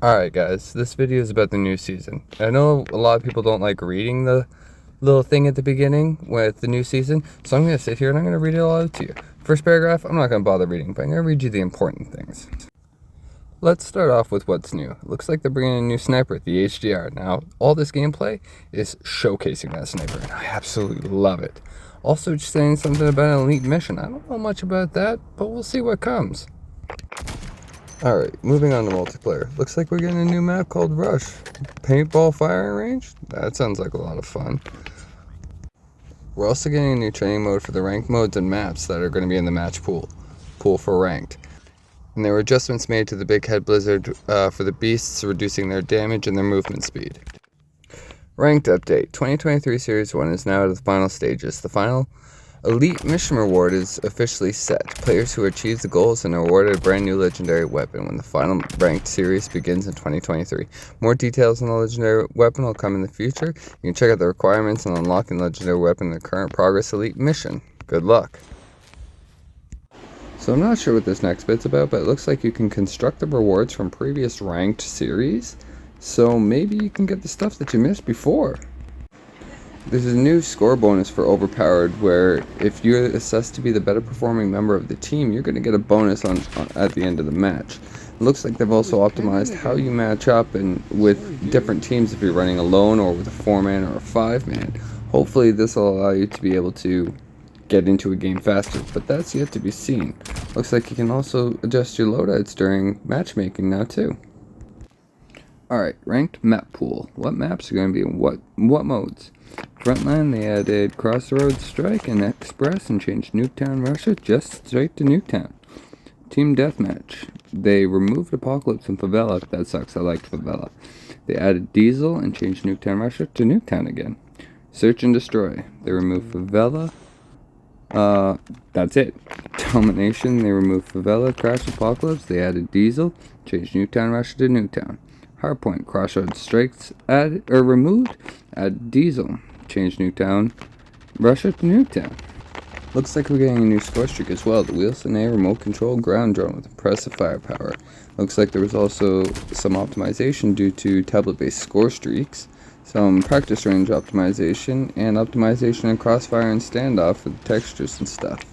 Alright guys, this video is about the new season. I know a lot of people don't like reading the little thing at the beginning with the new season, so I'm going to sit here and I'm going to read it all out to you. First paragraph, I'm not going to bother reading, but I'm going to read you the important things. Let's start off with what's new. It looks like they're bringing a new sniper, the HDR. Now, all this gameplay is showcasing that sniper, and I absolutely love it. Also, just saying something about an elite mission. I don't know much about that, but we'll see what comes. Alright, moving on to multiplayer. Looks like we're getting a new map called Rush. Paintball firing range? That sounds like a lot of fun. We're also getting a new training mode for the ranked modes and maps that are going to be in the match pool for ranked. And there were adjustments made to the Big Head Blizzard for the beasts, reducing their damage and their movement speed. Ranked update. 2023 Series 1 is now at the final stages. The final Elite Mission Reward is officially set. Players who achieve the goals are awarded a brand new legendary weapon when the final ranked series begins in 2023. More details on the legendary weapon will come in the future. You can check out the requirements on unlocking the legendary weapon in the current Progress Elite mission. Good luck. So I'm not sure what this next bit's about, but it looks like you can construct the rewards from previous ranked series. So maybe you can get the stuff that you missed before. There's a new score bonus for Overpowered where if you're assessed to be the better performing member of the team, you're going to get a bonus at the end of the match. It looks like they've also optimized how you match up and with different teams if you're running alone or with a 4-man or a 5-man. Hopefully this will allow you to be able to get into a game faster, but that's yet to be seen. Looks like you can also adjust your loadouts during matchmaking now too. Alright, ranked map pool. What maps are going to be in what modes? Frontline, they added Crossroads Strike and Express and changed Nuketown Russia just straight to Nuketown. Team Deathmatch, they removed Apocalypse and Favela. That sucks, I liked Favela. They added Diesel and changed Nuketown Russia to Nuketown again. Search and Destroy, they removed Favela. That's it. Domination, they removed Favela, Crash Apocalypse, they added Diesel, changed Nuketown Russia to Nuketown. Hardpoint, Crossroads Strikes removed, add Diesel, change Nuketown Russia to Nuketown. Looks like we're getting a new score streak as well, the Wheelson A remote control ground drone with impressive firepower. Looks like there was also some optimization due to tablet-based score streaks, some practice range optimization, and optimization in crossfire and standoff for the textures and stuff.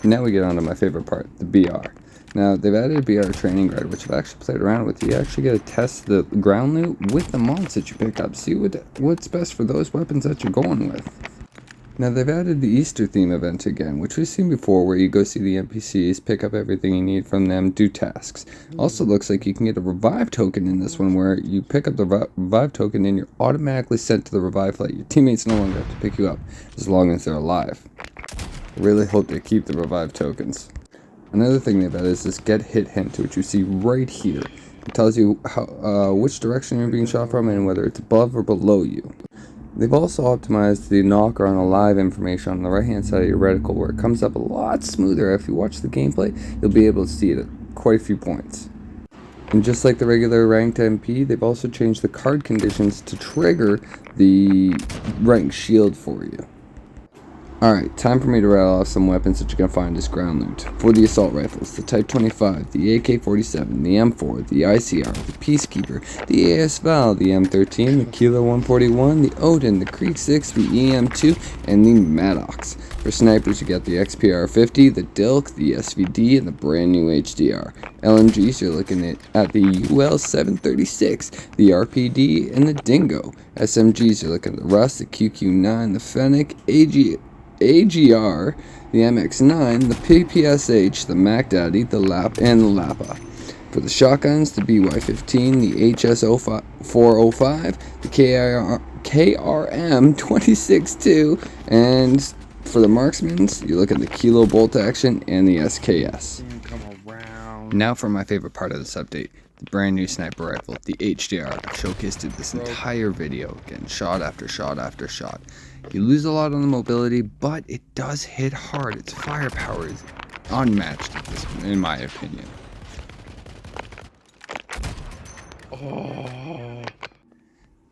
Now we get on to my favorite part, the BR. Now, they've added a BR training guide, which I've actually played around with. You actually get to test the ground loot with the mods that you pick up. See what's best for those weapons that you're going with. Now, they've added the Easter theme event again, which we've seen before, where you go see the NPCs, pick up everything you need from them, do tasks. Also looks like you can get a revive token in this one, where you pick up the revive token and you're automatically sent to the revive flight. Your teammates no longer have to pick you up, as long as they're alive. I really hope they keep the revive tokens. Another thing they've added is this get hit hint, which you see right here. It tells you which direction you're being shot from and whether it's above or below you. They've also optimized the knocker on alive information on the right hand side of your reticle, where it comes up a lot smoother. If you watch the gameplay, you'll be able to see it at quite a few points. And just like the regular ranked MP, they've also changed the card conditions to trigger the ranked shield for you. Alright, time for me to rattle off some weapons that you can find as ground loot. For the assault rifles, the Type 25, the AK-47, the M4, the ICR, the Peacekeeper, the AS-Val, the M13, the Kilo 141, the Odin, the Creek 6, the EM2, and the Maddox. For snipers, you got the XPR-50, the Dilk, the SVD, and the brand new HDR. LMGs, you're looking at the UL-736, the RPD, and the Dingo. SMGs, you're looking at the Rust, the QQ-9, the Fennec, AGR, the MX-9, the PPSH, the Mac Daddy, the Lap, and the Lapa. For the shotguns, the BY-15, the HS-405, the KRM-26-2, and for the marksmans, you look at the Kilo Bolt Action and the SKS. Now for my favorite part of this update, the brand new sniper rifle, the HDR. I've showcased it this entire video, getting shot after shot after shot. You lose a lot on the mobility, but it does hit hard. Its firepower is unmatched at this point, in my opinion.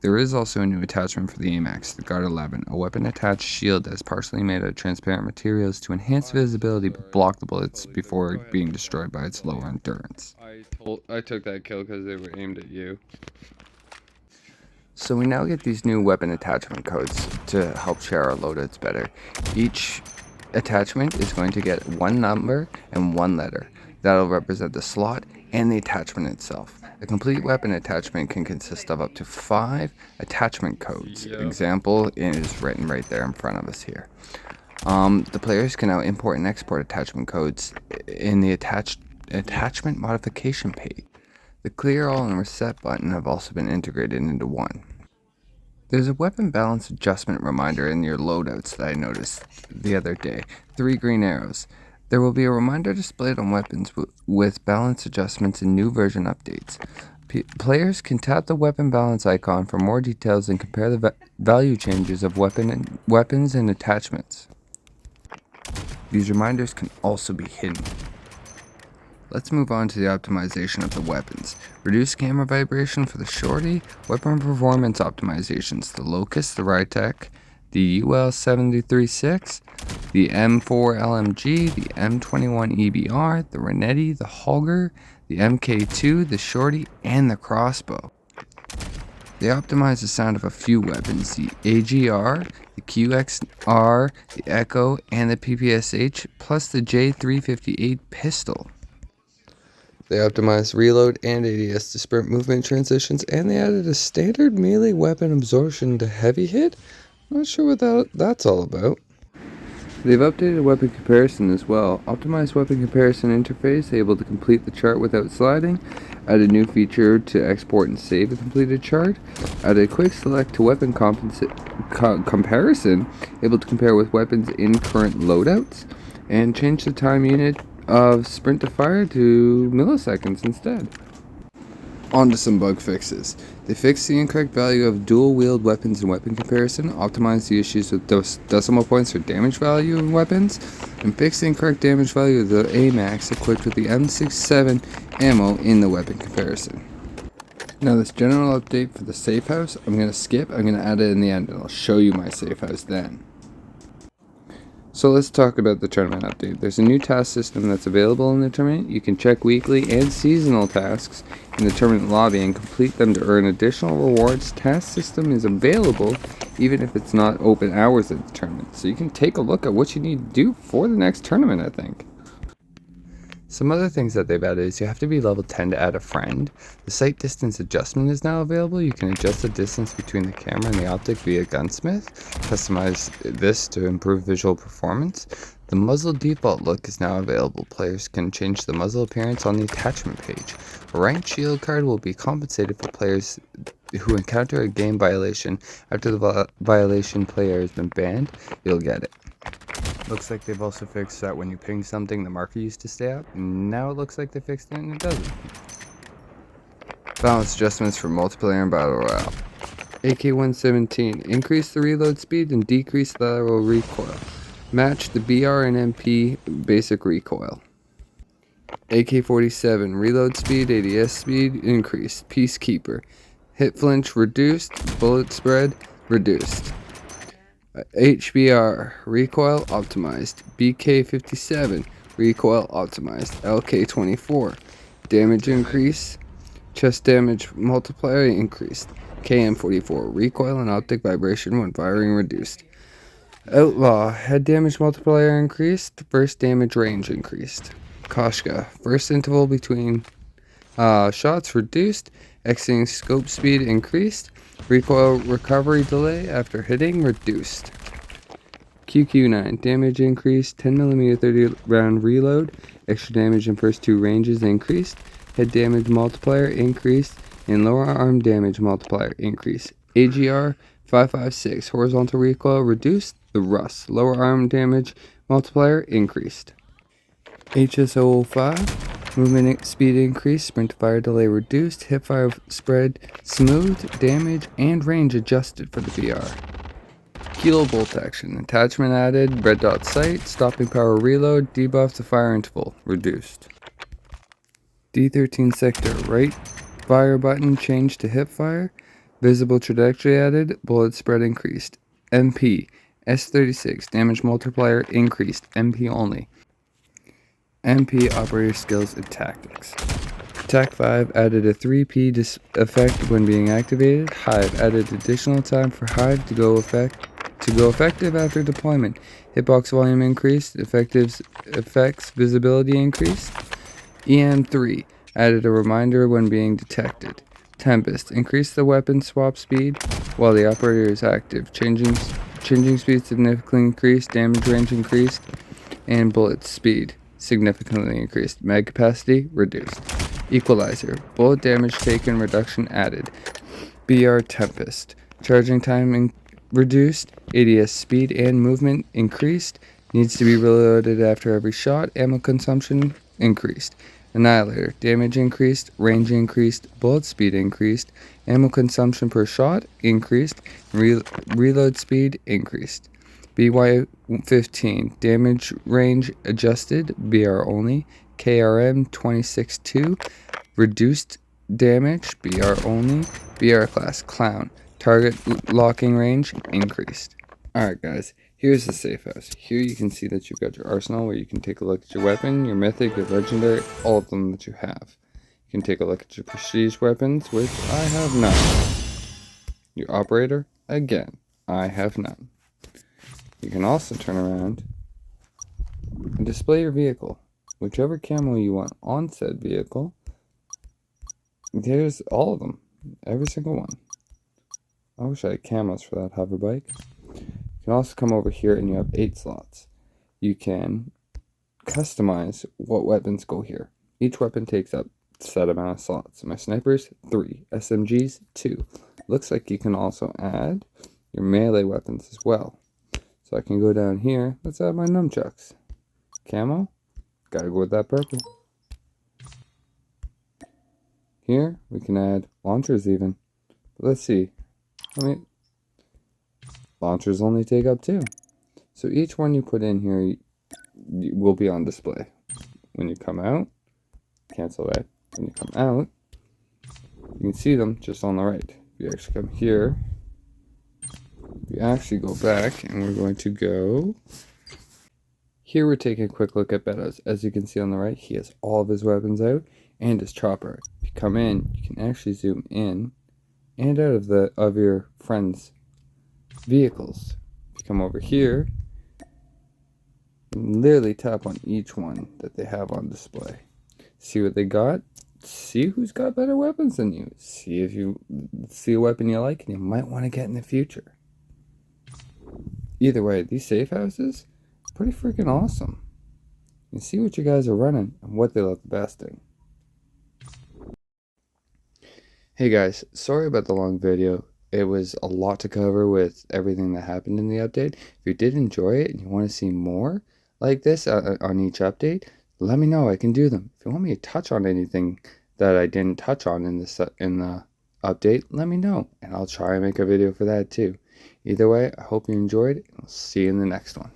There is also a new attachment for the AMAX, the Guard 11, a weapon-attached shield that is partially made out of transparent materials to enhance visibility but block the bullets before being destroyed by its lower endurance. I took that kill because they were aimed at you. So we now get these new weapon attachment codes to help share our loadouts better. Each attachment is going to get one number and one letter. That'll represent the slot and the attachment itself. A complete weapon attachment can consist of up to 5 attachment codes. Yep. Example is written right there in front of us here. The players can now import and export attachment codes in the attachment modification page. The clear all and reset button have also been integrated into one. There's a weapon balance adjustment reminder in your loadouts that I noticed the other day. 3 green arrows. There will be a reminder displayed on weapons with balance adjustments in new version updates. Players can tap the weapon balance icon for more details and compare the value changes of weapons and attachments. These reminders can also be hidden. Let's move on to the optimization of the weapons. Reduce camera vibration for the Shorty, weapon performance optimizations, the Locust, the Rytec, the UL-736, the M4 LMG, the M21 EBR, the Renetti, the Holger, the MK2, the Shorty, and the Crossbow. They optimize the sound of a few weapons, the AGR, the QXR, the Echo, and the PPSH, plus the J358 pistol. They optimized reload and ADS to sprint movement transitions, and they added a standard melee weapon absorption to heavy hit. Not sure what that's all about. They've updated weapon comparison as well. Optimized weapon comparison interface, able to complete the chart without sliding. Added new feature to export and save a completed chart. Added quick select to weapon comparison, able to compare with weapons in current loadouts. And change the time unit of sprint to fire to milliseconds instead. On to some bug fixes. They fixed the incorrect value of dual-wield weapons in weapon comparison, optimized the issues with decimal points for damage value in weapons, and fixed the incorrect damage value of the AMAX equipped with the M67 ammo in the weapon comparison. Now this general update for the safe house, I'm going to skip, I'm going to add it in the end, and I'll show you my safe house then. So let's talk about the tournament update. There's a new task system that's available in the tournament. You can check weekly and seasonal tasks in the tournament lobby and complete them to earn additional rewards. Task system is available even if it's not open hours at the tournament. So you can take a look at what you need to do for the next tournament, I think. Some other things that they've added is you have to be level 10 to add a friend. The sight distance adjustment is now available. You can adjust the distance between the camera and the optic via Gunsmith. Customize this to improve visual performance. The muzzle default look is now available. Players can change the muzzle appearance on the attachment page. A ranked shield card will be compensated for players who encounter a game violation. After the violation player has been banned, you'll get it. Looks like they've also fixed that when you ping something, the marker used to stay out. Now it looks like they fixed it and it doesn't. Balance adjustments for multiplayer and battle royale. AK-117, increase the reload speed and decrease the lateral recoil. Match the BR and MP basic recoil. AK-47, reload speed, ADS speed increased. Peacekeeper, hit flinch reduced, bullet spread reduced. HBR, recoil optimized. BK-57, recoil optimized. LK-24, damage increase, chest damage multiplier increased. KM-44, recoil and optic vibration when firing reduced. Outlaw, head damage multiplier increased, burst damage range increased. Koshka, first interval between shots reduced, exiting scope speed increased, recoil recovery delay after hitting reduced. QQ9, damage increased, 10mm 30 round reload, extra damage in first 2 ranges increased, head damage multiplier increased, and lower arm damage multiplier increased. AGR 556, horizontal recoil reduced, the Russ, lower arm damage multiplier increased. HSO05, movement speed increased, sprint to fire delay reduced, hip fire spread smooth, damage and range adjusted for the VR. Kilo bolt action, attachment added, red dot sight, stopping power reload, debuff to fire interval reduced. D13 sector, right fire button changed to hip fire, Visible trajectory added, bullet spread increased. MP, S36, damage multiplier increased, MP only. MP operator skills and tactics. Attack 5 added a 3p effect when being activated. Hive added additional time for Hive to go effective after deployment. Hitbox volume increased, effects visibility increased. EM3 added a reminder when being detected. Tempest increased the weapon swap speed while the operator is active. Changing speed significantly increased, damage range increased, and bullet speed significantly increased. Mag capacity reduced. Equalizer, bullet damage taken reduction added. BR Tempest, charging time reduced. ADS speed and movement increased. Needs to be reloaded after every shot. Ammo consumption increased. Annihilator, damage increased, range increased, bullet speed increased, ammo consumption per shot increased, reload speed increased. BY-15, damage range adjusted, BR only. KRM 26-2, reduced damage, BR only. BR class, Clown, target locking range increased. Alright guys, here's the safe house. Here you can see that you've got your arsenal where you can take a look at your weapon, your mythic, your legendary, all of them that you have. You can take a look at your prestige weapons, which I have none. Your operator, again, I have none. You can also turn around and display your vehicle. Whichever camo you want on said vehicle, there's all of them. Every single one. I wish I had camos for that hover bike. You can also come over here and you have 8 slots. You can customize what weapons go here. Each weapon takes up a set amount of slots. My snipers, 3. SMGs, 2. Looks like you can also add your melee weapons as well. So I can go down here. Let's add my nunchucks. Camo, gotta go with that purple. Here we can add launchers even. But let's see. Launchers only take up 2. So each one you put in here will be on display. When you come out, cancel that. When you come out, you can see them just on the right. If you actually come here, we actually go back and we're going to go. Here we're taking a quick look at Beddoes. As you can see on the right, he has all of his weapons out and his chopper. If you come in, you can actually zoom in and out of your friends' vehicles. If you come over here, you can literally tap on each one that they have on display. See what they got. See who's got better weapons than you. See if you see a weapon you like and you might want to get in the future. Either way, these safe houses, pretty freaking awesome. You can see what you guys are running and what they look the best in. Hey guys, sorry about the long video. It was a lot to cover with everything that happened in the update. If you did enjoy it and you want to see more like this on each update, let me know. I can do them. If you want me to touch on anything that I didn't touch on in the update, let me know, and I'll try and make a video for that too. Either way, I hope you enjoyed, and I'll see you in the next one.